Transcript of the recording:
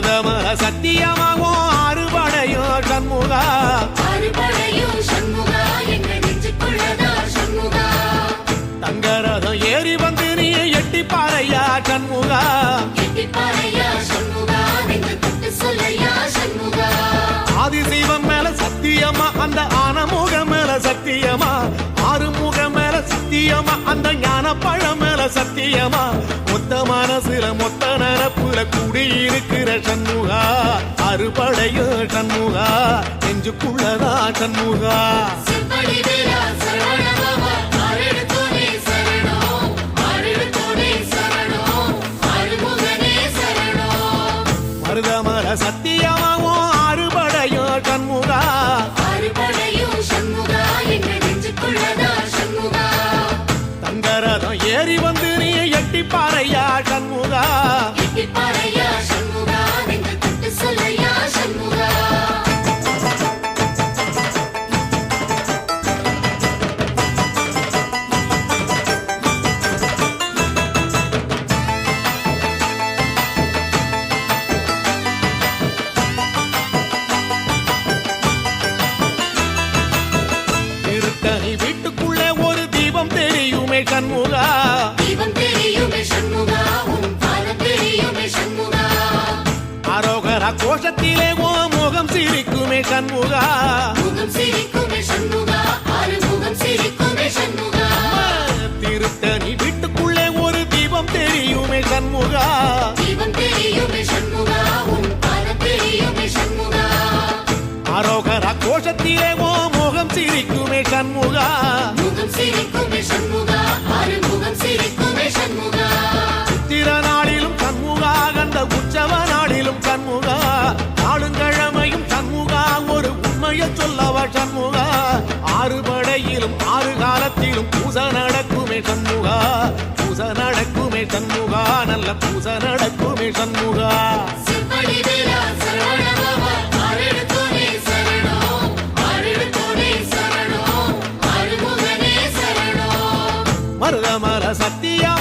மருதமர சத்தியமாகும் அறுபடையும் சண்முகா தங்கரதம் ஏறி வந்து நீ எட்டி பாறையா சண்முகா ஆதிசைவம் மேல சத்தியமா அந்த ஆனமுகம் மேல சத்தியமா ஆறுமுகம் மேல சத்தியமா அந்த ஞான பழம் மேல சத்தியமா மொத்த மனசுல மொத்த நரப்புல கூடியிருக்கிற சண்முகா அறுபடையோ சண்முகா நெஞ்சுக்குள்ளதா சண்முகா மருதமர சத்தியமாவும் அறுபடையோ சண்முகா தங்கரதம் ஏறி வந்து நீ எட்டி பாறையா சண்முகா திருத்தணி வீட்டுக்குள்ளே ஒரு தீபம் தெரியுமே சண்முகா அரோகரா கோஷத்திலே ஓ முகம் சிரிக்குமே சண்முகா திருத்தணி வீட்டுக்குள்ளே ஒரு தீபம் தெரியுமே சண்முகா அரோகரா கோஷத்திலே ஓ முகம் சிரிக்குமே சண்முகா சித்திர நாளிலும் சண்முகா கந்த உற்சவ நாளிலும் சண்முகா நாளுங்கிழமையும் சண்முகா ஒரு உண்மையை சொல்லவா சண்முகா ஆறுபடையிலும் ஆறு காலத்திலும் பூசை நடக்குமே சண்முகா பூசை நடக்குமே சண்முகா நல்ல பூசை நடக்குமே சண்முகா மருதமர சத்தியா